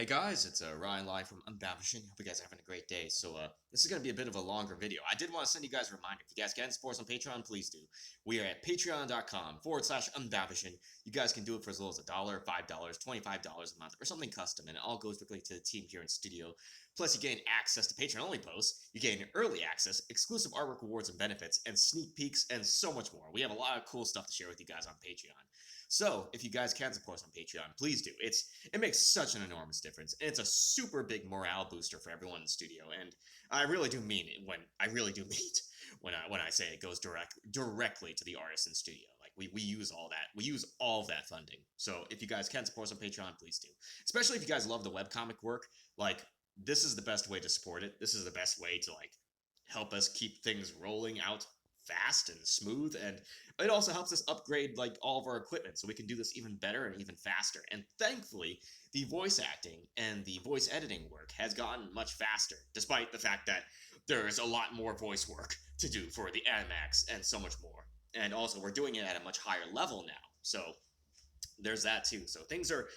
Hey guys, it's Ryan live from Unbound. Hope you guys are having a great day. This is going to be a bit of a longer video. I did want to send you guys a reminder. If you guys can support us on Patreon, please do. We are at patreon.com/Unbound. You guys can do it for as little as $1, $5, $25 a month, or something custom, and it all goes directly to the team here in studio. Plus, you gain access to Patreon-only posts, you gain early access, exclusive artwork rewards and benefits, and sneak peeks, and so much more. We have a lot of cool stuff to share with you guys on Patreon. So, if you guys can support us on Patreon, please do. It makes such an enormous difference, and it's a super big morale booster for everyone in the studio. And I really do mean it when I say it goes directly to the artists in studio. Like we use all that. We use all of that funding. So if you guys can support us on Patreon, please do. Especially if you guys love the webcomic work. Like, this is the best way to support it. This is the best way to help us keep things rolling out fast and smooth, and it also helps us upgrade all of our equipment so we can do this even better and even faster. And thankfully, the voice acting and the voice editing work has gotten much faster, despite the fact that there is a lot more voice work to do for the Animax and so much more. And also, we're doing it at a much higher level now, so there's that too. So things are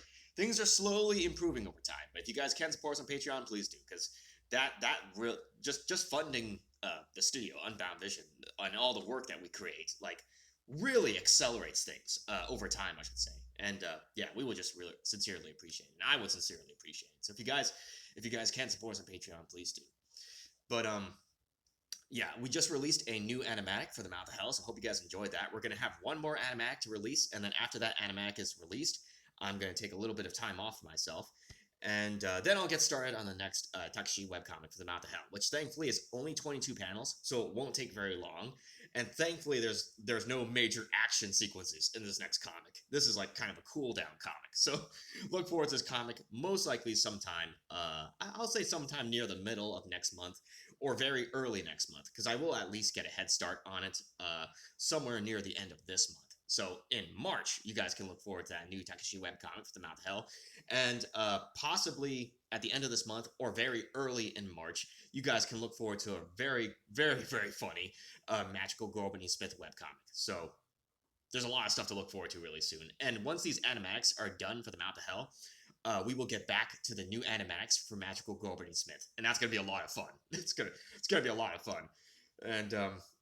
slowly improving over time. But if you guys can support us on Patreon, please do, because just funding the studio, Unbound Vision, and all the work that we create, really accelerates things over time, I should say. And yeah, we would just really sincerely appreciate it. And I would sincerely appreciate it. So if you guys can support us on Patreon, please do. But yeah, we just released a new animatic for the Mouth of Hell, so hope you guys enjoyed that. We're gonna have one more animatic to release, and then after that animatic is released, I'm gonna take a little bit of time off for myself. And then I'll get started on the next Takashi webcomic for the Mouth of Hell, which thankfully is only 22 panels, so it won't take very long. And thankfully, there's no major action sequences in this next comic. This is kind of a cool down comic. So look forward to this comic, most likely sometime, I'll say sometime near the middle of next month, or very early next month, because I will at least get a head start on it somewhere near the end of this month. So in March, you guys can look forward to that new Takashi webcomic for the Mouth of Hell. And possibly at the end of this month or very early in March, you guys can look forward to a very, very, very funny Magical Girl Smith webcomic. So there's a lot of stuff to look forward to really soon. And once these animatics are done for the Mouth of Hell, we will get back to the new animatics for Magical Girl Smith. And that's going to be a lot of fun. It's gonna be a lot of fun. And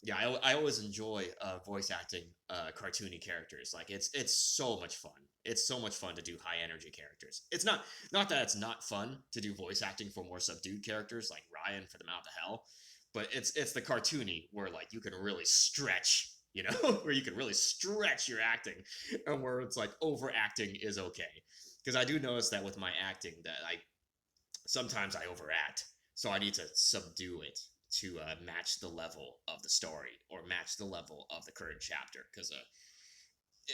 yeah, I always enjoy voice acting cartoony characters. It's so much fun. It's so much fun to do high energy characters. It's not that it's not fun to do voice acting for more subdued characters like Ryan for the Mouth of Hell, but it's the cartoony where you can really stretch, where you can really stretch your acting, and where it's overacting is okay. Because I do notice that with my acting that sometimes I overact, so I need to subdue it to match the level of the story or match the level of the current chapter, because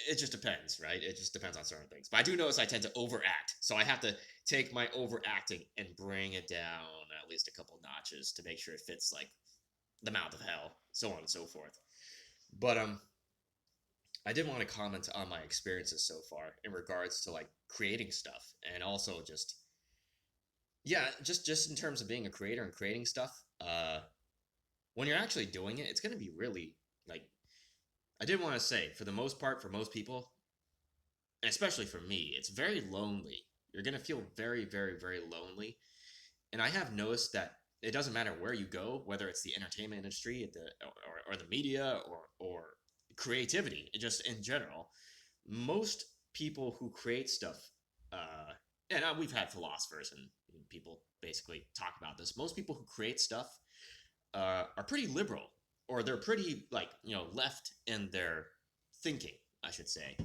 it just depends, right? It just depends on certain things. But I do notice I tend to overact, so I have to take my overacting and bring it down at least a couple notches to make sure it fits the Mouth of Hell, so on and so forth. But I did want to comment on my experiences so far in regards to creating stuff, and also just just in terms of being a creator and creating stuff. When you're actually doing it, it's going to be really I did want to say, for the most part, for most people, and especially for me, it's very lonely. You're going to feel very, very, very lonely. And I have noticed that it doesn't matter where you go, whether it's the entertainment industry, or the media, or creativity, just in general. Most people who create stuff, and we've had philosophers and people basically talk about this. Most people who create stuff are pretty liberal, or they're pretty left in their thinking, I should say.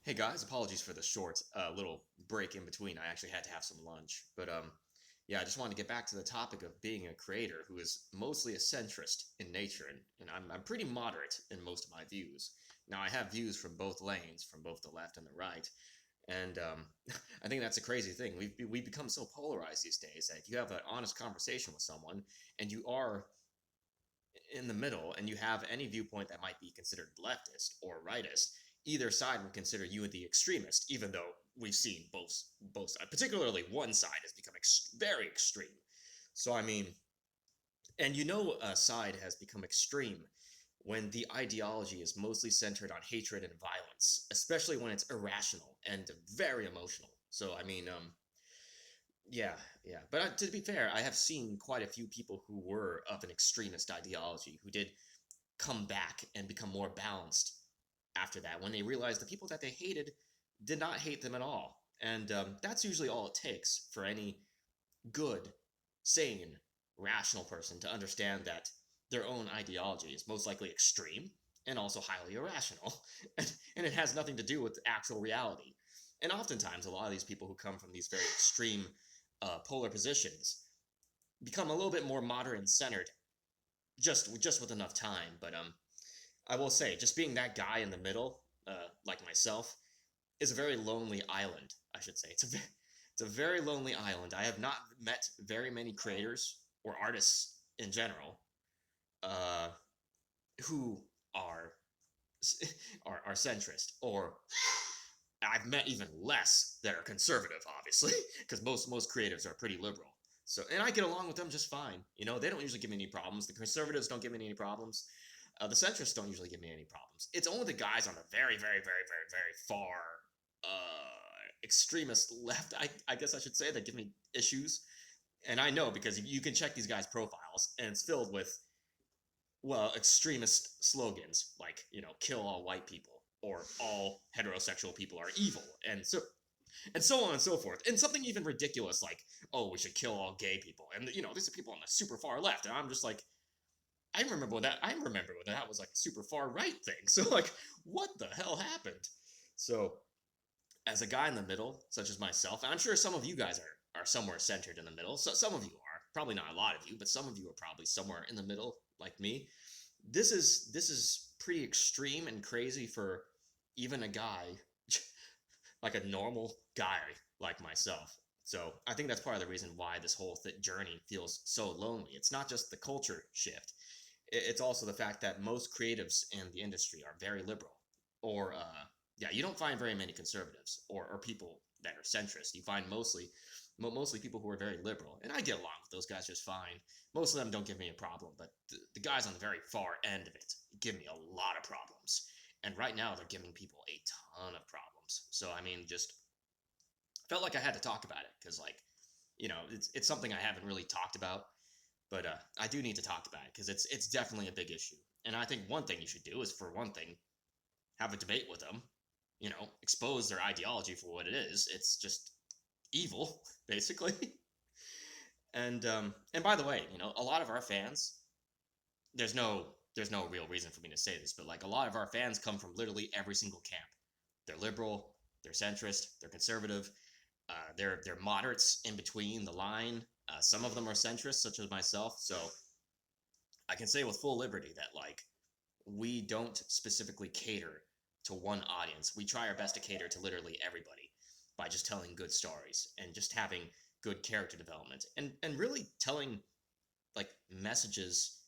Hey guys, apologies for the short little break in between. I actually had to have some lunch, but yeah, I just wanted to get back to the topic of being a creator who is mostly a centrist in nature, and I'm pretty moderate in most of my views. Now, I have views from both lanes, from both the left and the right, and I think that's a crazy thing. We've become so polarized these days that if you have an honest conversation with someone and you are in the middle and you have any viewpoint that might be considered leftist or rightist, either side would consider you the extremist, even though we've seen both sides, particularly one side has become very extreme. So I mean, and a side has become extreme when the ideology is mostly centered on hatred and violence, especially when it's irrational and very emotional. So I mean, yeah, yeah. But to be fair, I have seen quite a few people who were of an extremist ideology who did come back and become more balanced after that when they realized the people that they hated did not hate them at all. And that's usually all it takes for any good, sane, rational person to understand that their own ideology is most likely extreme and also highly irrational, and it has nothing to do with actual reality. And oftentimes, a lot of these people who come from these very extreme polar positions become a little bit more moderate and centered just with enough time. But I will say, just being that guy in the middle, like myself, is a very lonely island. I should say it's a very lonely island. I have not met very many creators or artists in general uh, who are are centrist, or I've met even less that are conservative, obviously, because most creatives are pretty liberal. So, and I get along with them just fine. You know, they don't usually give me any problems. The conservatives don't give me any problems. The centrists don't usually give me any problems. It's only the guys on the very, very, very, very, very far extremist left, I guess I should say, that give me issues. And I know because you can check these guys' profiles, and it's filled with, well, extremist slogans like, you know, kill all white people or all heterosexual people are evil, and so on and so forth. And something even ridiculous like, oh, we should kill all gay people. And you know, these are people on the super far left, and I'm just like, I remember when that was like a super far right thing. So like, what the hell happened? So as a guy in the middle, such as myself, and I'm sure some of you guys are somewhere centered in the middle. So some of you are, probably not a lot of you, but some of you are probably somewhere in the middle, like me. This is pretty extreme and crazy for even a guy, like a normal guy like myself. So I think that's part of the reason why this whole journey feels so lonely. It's not just the culture shift; it's also the fact that most creatives in the industry are very liberal, or yeah, you don't find very many conservatives or people that are centrist. You find mostly people who are very liberal, and I get along with those guys just fine. Most of them don't give me a problem, but the guys on the very far end of it give me a lot of problems. And right now, they're giving people a ton of problems. So I mean, just felt like I had to talk about it because, like, you know, it's something I haven't really talked about, but I do need to talk about it because it's definitely a big issue. And I think one thing you should do is, for one thing, have a debate with them. You know, expose their ideology for what it is. It's just evil, basically. And by the way, you know, a lot of our fans, there's no real reason for me to say this, but like a lot of our fans come from literally every single camp. They're liberal, they're centrist, they're conservative, they're moderates in between the line. Some of them are centrist, such as myself. So I can say with full liberty that, like, we don't specifically cater to one audience. We try our best to cater to literally everybody by just telling good stories and just having good character development and really telling like messages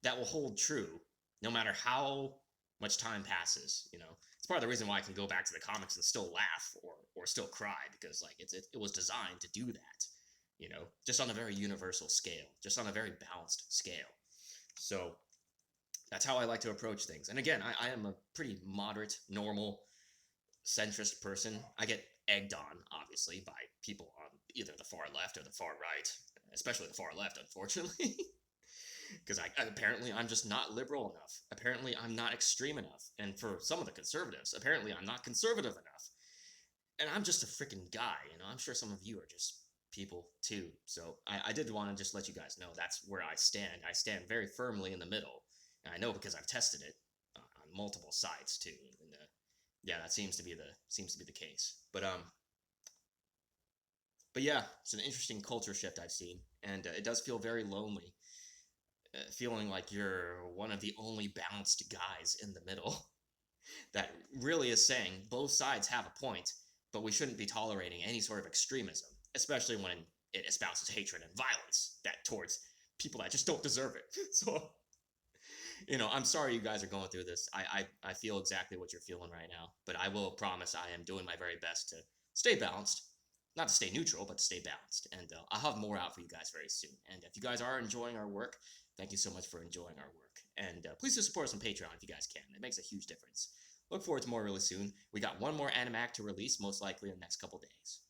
that will hold true no matter how much time passes. You know, it's part of the reason why I can go back to the comics and still laugh or still cry, because like it was designed to do that. You know, just on a very universal scale, just on a very balanced scale. So that's how I like to approach things. And again, I am a pretty moderate, normal, centrist person. I get egged on, obviously, by people on either the far left or the far right, especially the far left, unfortunately. Because apparently I'm just not liberal enough. Apparently I'm not extreme enough. And for some of the conservatives, apparently I'm not conservative enough. And I'm just a freaking guy, you know. I'm sure some of you are just people too. So I did want to just let you guys know that's where I stand. I stand very firmly in the middle. And I know because I've tested it on multiple sites too. And yeah, that seems to be the case. But yeah, it's an interesting culture shift I've seen, and it does feel very lonely, feeling like you're one of the only balanced guys in the middle that really is saying both sides have a point, but we shouldn't be tolerating any sort of extremism, especially when it espouses hatred and violence that towards people that just don't deserve it. So, you know, I'm sorry you guys are going through this. I feel exactly what you're feeling right now, but I will promise I am doing my very best to stay balanced. Not to stay neutral, but to stay balanced. And I'll have more out for you guys very soon. And if you guys are enjoying our work, thank you so much for enjoying our work. And please do support us on Patreon if you guys can. It makes a huge difference. Look forward to more really soon. We got one more Animatic to release, most likely in the next couple days.